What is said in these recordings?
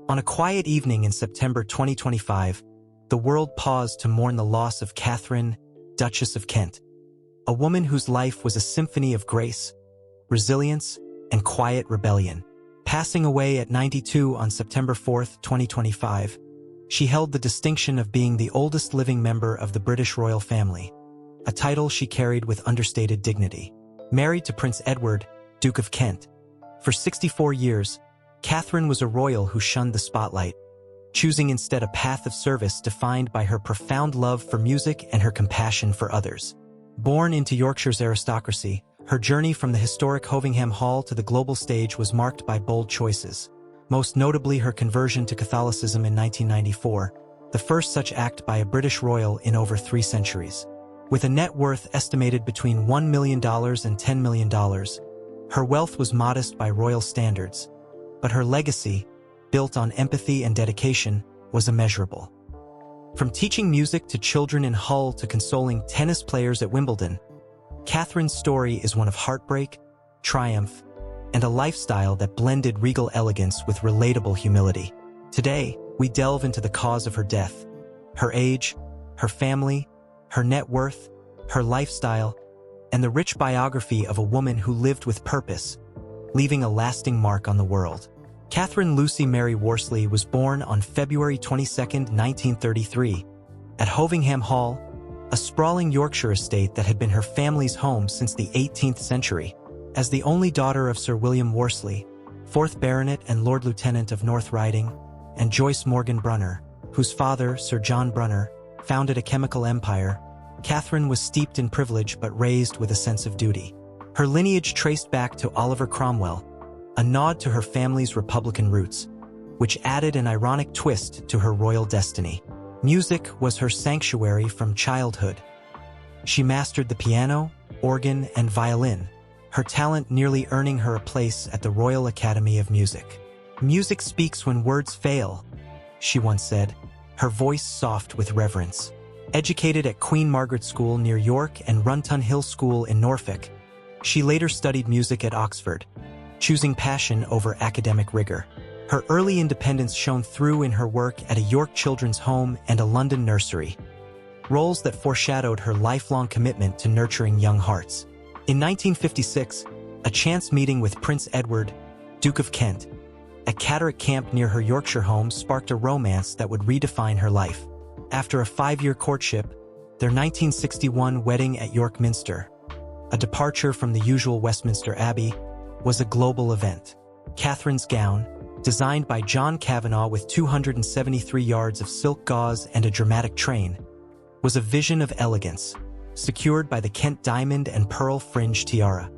On a quiet evening in September 2025, the world paused to mourn the loss of Katharine, Duchess of Kent, a woman whose life was a symphony of grace, resilience, and quiet rebellion. Passing away at 92 on September 4, 2025, she held the distinction of being the oldest living member of the British royal family, a title she carried with understated dignity. Married to Prince Edward, Duke of Kent, for 64 years, Katharine was a royal who shunned the spotlight, choosing instead a path of service defined by her profound love for music and her compassion for others. Born into Yorkshire's aristocracy, her journey from the historic Hovingham Hall to the global stage was marked by bold choices, most notably her conversion to Catholicism in 1994, the first such act by a British royal in over 3 centuries. With a net worth estimated between $1 million and $10 million, her wealth was modest by royal standards, but her legacy, built on empathy and dedication, was immeasurable. From teaching music to children in Hull to consoling tennis players at Wimbledon, Katharine's story is one of heartbreak, triumph, and a lifestyle that blended regal elegance with relatable humility. Today, we delve into the cause of her death, her age, her family, her net worth, her lifestyle, and the rich biography of a woman who lived with purpose, leaving a lasting mark on the world. Katharine Lucy Mary Worsley was born on February 22, 1933, at Hovingham Hall, a sprawling Yorkshire estate that had been her family's home since the 18th century. As the only daughter of Sir William Worsley, 4th Baronet and Lord Lieutenant of North Riding, and Joyce Morgan Brunner, whose father, Sir John Brunner, founded a chemical empire, Katharine was steeped in privilege but raised with a sense of duty. Her lineage traced back to Oliver Cromwell, a nod to her family's Republican roots, which added an ironic twist to her royal destiny. Music was her sanctuary from childhood. She mastered the piano, organ, and violin, her talent nearly earning her a place at the Royal Academy of Music. "Music speaks when words fail," she once said, her voice soft with reverence. Educated at Queen Margaret School near York and Runton Hill School in Norfolk, she later studied music at Oxford, choosing passion over academic rigor. Her early independence shone through in her work at a York children's home and a London nursery, roles that foreshadowed her lifelong commitment to nurturing young hearts. In 1956, a chance meeting with Prince Edward, Duke of Kent, at Catterick Camp near her Yorkshire home sparked a romance that would redefine her life. After a 5-year courtship, their 1961 wedding at York Minster, a departure from the usual Westminster Abbey, was a global event. Katharine's gown, designed by John Kavanagh with 273 yards of silk gauze and a dramatic train, was a vision of elegance, secured by the Kent diamond and pearl fringe tiara.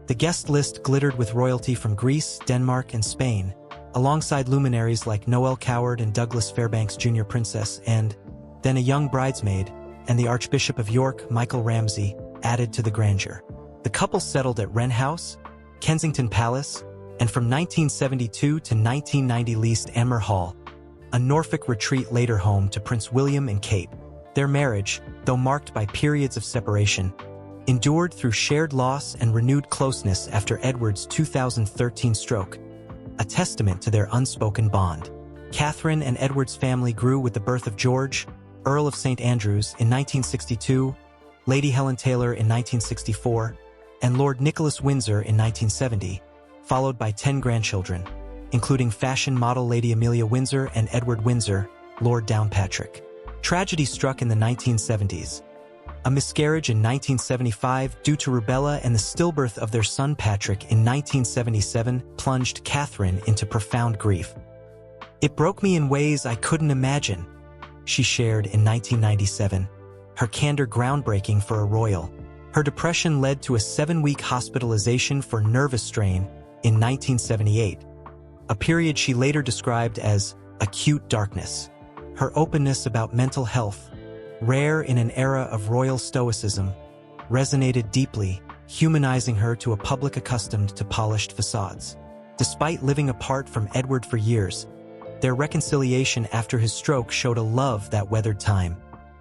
The guest list glittered with royalty from Greece, Denmark, and Spain, alongside luminaries like Noel Coward and Douglas Fairbanks Jr. Princess, and then a young bridesmaid, and the Archbishop of York, Michael Ramsay, added to the grandeur. The couple settled at Wren House, Kensington Palace, and from 1972 to 1990 leased Amer Hall, a Norfolk retreat later home to Prince William and Kate. Their marriage, though marked by periods of separation, endured through shared loss and renewed closeness after Edward's 2013 stroke, a testament to their unspoken bond. Katharine and Edward's family grew with the birth of George, Earl of St. Andrews, in 1962, Lady Helen Taylor in 1964, and Lord Nicholas Windsor in 1970, followed by 10 grandchildren, including fashion model Lady Amelia Windsor and Edward Windsor, Lord Downpatrick. Tragedy struck in the 1970s. A miscarriage in 1975 due to rubella and the stillbirth of their son Patrick in 1977 plunged Katharine into profound grief. "It broke me in ways I couldn't imagine," she shared in 1997, her candor groundbreaking for a royal. Her depression led to a 7-week hospitalization for nervous strain in 1978, a period she later described as acute darkness. Her openness about mental health, rare in an era of royal stoicism, resonated deeply, humanizing her to a public accustomed to polished facades. Despite living apart from Edward for years, their reconciliation after his stroke showed a love that weathered time,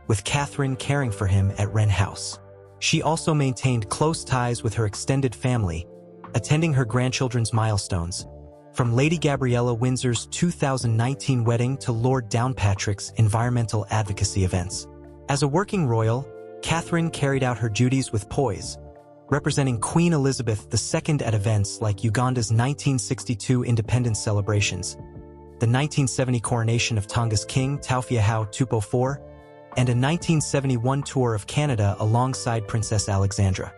with Katharine caring for him at Wren House. She also maintained close ties with her extended family, attending her grandchildren's milestones, From Lady Gabriella Windsor's 2019 wedding to Lord Downpatrick's environmental advocacy events. As a working royal, Catherine carried out her duties with poise, representing Queen Elizabeth II at events like Uganda's 1962 independence celebrations, the 1970 coronation of Tonga's King Taufeahau Tupofor, and a 1971 tour of Canada alongside Princess Alexandra.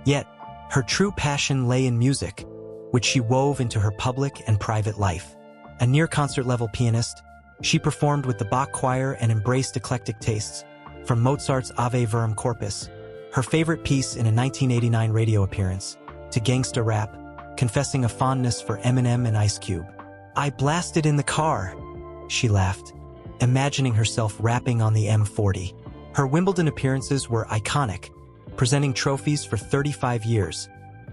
Yet, her true passion lay in music, which she wove into her public and private life. A near-concert-level pianist, she performed with the Bach Choir and embraced eclectic tastes, from Mozart's Ave Verum Corpus, her favorite piece in a 1989 radio appearance, to gangsta rap, confessing a fondness for Eminem and Ice Cube. "I blasted in the car," she laughed, imagining herself rapping on the M40. Her Wimbledon appearances were iconic, presenting trophies for 35 years,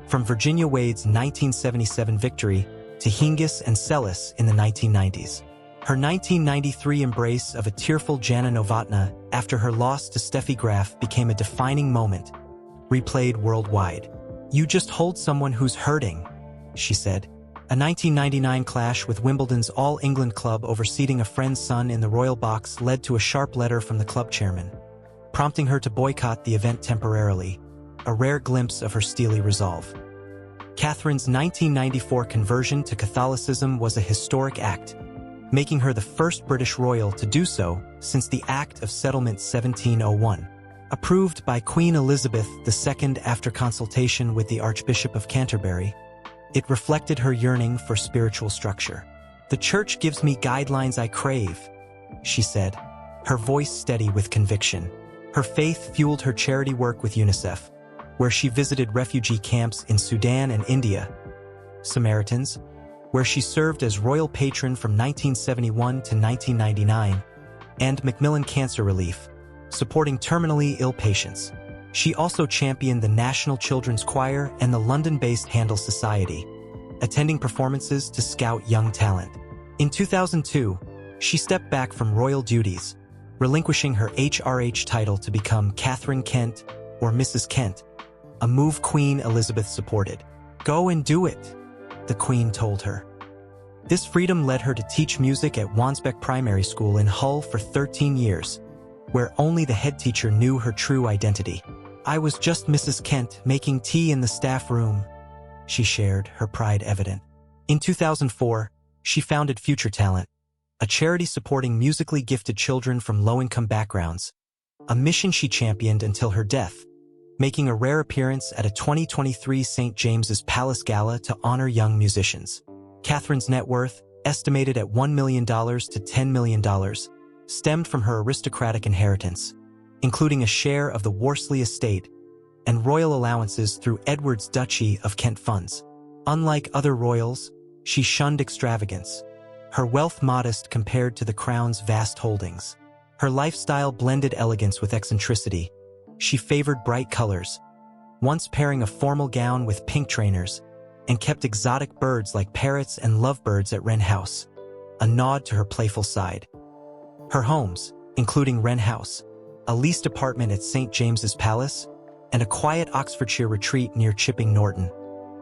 from Virginia Wade's 1977 victory to Hingis and Celis in the 1990s. Her 1993 embrace of a tearful Jana Novotná after her loss to Steffi Graf became a defining moment, replayed worldwide. "You just hold someone who's hurting," she said. A 1999 clash with Wimbledon's All-England club over seating a friend's son in the royal box led to a sharp letter from the club chairman, prompting her to boycott the event temporarily, a rare glimpse of her steely resolve. Catherine's 1994 conversion to Catholicism was a historic act, making her the first British royal to do so since the Act of Settlement 1701. Approved by Queen Elizabeth II after consultation with the Archbishop of Canterbury, it reflected her yearning for spiritual structure. "The Church gives me guidelines I crave," she said, her voice steady with conviction. Her faith fueled her charity work with UNICEF, where she visited refugee camps in Sudan and India, Samaritans, where she served as royal patron from 1971 to 1999, and Macmillan Cancer Relief, supporting terminally ill patients. She also championed the National Children's Choir and the London-based Handel Society, attending performances to scout young talent. In 2002, she stepped back from royal duties, relinquishing her HRH title to become Catherine Kent, or Mrs. Kent, a move Queen Elizabeth supported. "Go and do it," the Queen told her. This freedom led her to teach music at Wansbeck Primary School in Hull for 13 years, where only the head teacher knew her true identity. "I was just Mrs. Kent making tea in the staff room," she shared, her pride evident. In 2004, she founded Future Talent, a charity supporting musically gifted children from low-income backgrounds, a mission she championed until her death, making a rare appearance at a 2023 St. James's Palace Gala to honor young musicians. Catherine's net worth, estimated at $1 million to $10 million, stemmed from her aristocratic inheritance, including a share of the Worsley estate and royal allowances through Edward's Duchy of Kent funds. Unlike other royals, she shunned extravagance, her wealth modest compared to the crown's vast holdings. Her lifestyle blended elegance with eccentricity. She favored bright colors, once pairing a formal gown with pink trainers, and kept exotic birds like parrots and lovebirds at Wren House, a nod to her playful side. Her homes, including Wren House, a leased apartment at St. James's Palace, and a quiet Oxfordshire retreat near Chipping Norton,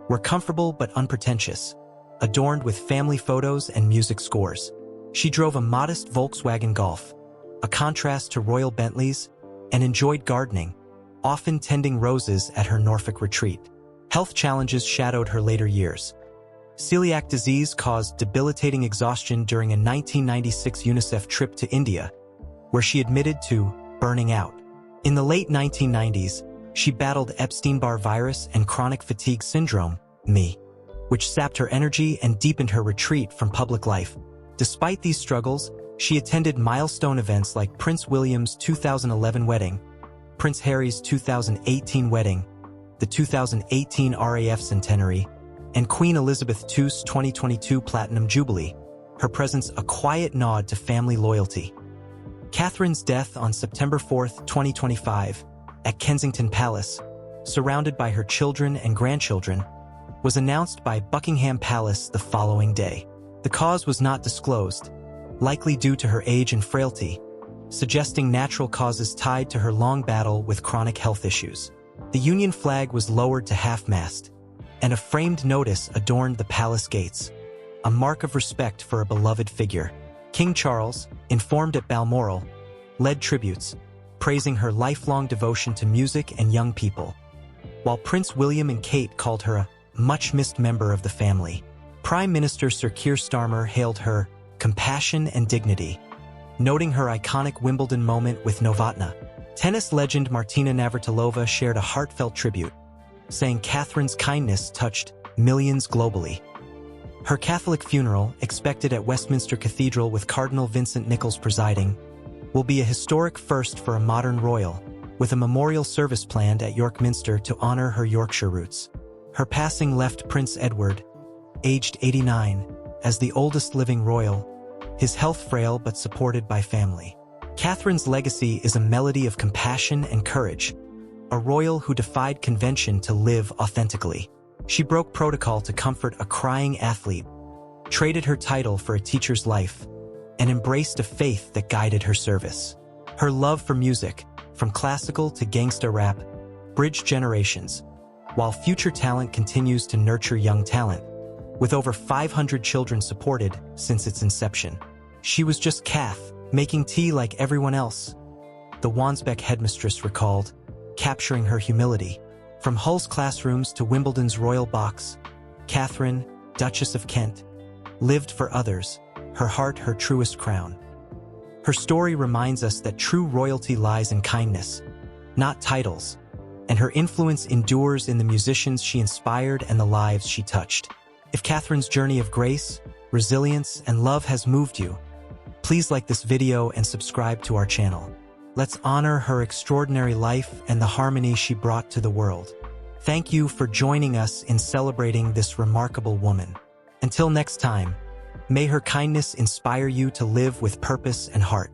were comfortable but unpretentious, adorned with family photos and music scores. She drove a modest Volkswagen Golf, a contrast to royal Bentleys, and enjoyed gardening, often tending roses at her Norfolk retreat. Health challenges shadowed her later years. Celiac disease caused debilitating exhaustion during a 1996 UNICEF trip to India, where she admitted to burning out. In the late 1990s, she battled Epstein-Barr virus and chronic fatigue syndrome, ME, which sapped her energy and deepened her retreat from public life. Despite these struggles, she attended milestone events like Prince William's 2011 wedding, Prince Harry's 2018 wedding, the 2018 RAF centenary, and Queen Elizabeth II's 2022 Platinum Jubilee, her presence a quiet nod to family loyalty. Catherine's death on September 4, 2025, at Kensington Palace, surrounded by her children and grandchildren, was announced by Buckingham Palace the following day. The cause was not disclosed, likely due to her age and frailty, suggesting natural causes tied to her long battle with chronic health issues. The Union flag was lowered to half-mast, and a framed notice adorned the palace gates, a mark of respect for a beloved figure. King Charles, informed at Balmoral, led tributes, praising her lifelong devotion to music and young people, while Prince William and Kate called her a much-missed member of the family. Prime Minister Sir Keir Starmer hailed her compassion and dignity, noting her iconic Wimbledon moment with Novotna. Tennis legend Martina Navratilova shared a heartfelt tribute, saying Katharine's kindness touched millions globally. Her Catholic funeral, expected at Westminster Cathedral with Cardinal Vincent Nichols presiding, will be a historic first for a modern royal, with a memorial service planned at York Minster to honor her Yorkshire roots. Her passing left Prince Edward, aged 89, as the oldest living royal, his health frail but supported by family. Katharine's legacy is a melody of compassion and courage, a royal who defied convention to live authentically. She broke protocol to comfort a crying athlete, traded her title for a teacher's life, and embraced a faith that guided her service. Her love for music, from classical to gangsta rap, bridged generations, while future talent continues to nurture young talent, with over 500 children supported since its inception. She was just Kath, making tea like everyone else, the Wansbeck headmistress recalled, capturing her humility. From Hull's classrooms to Wimbledon's royal box, Katharine, Duchess of Kent, lived for others, her heart her truest crown. Her story reminds us that true royalty lies in kindness, not titles, and her influence endures in the musicians she inspired and the lives she touched. If Katharine's journey of grace, resilience, and love has moved you, please like this video and subscribe to our channel. Let's honor her extraordinary life and the harmony she brought to the world. Thank you for joining us in celebrating this remarkable woman. Until next time, may her kindness inspire you to live with purpose and heart.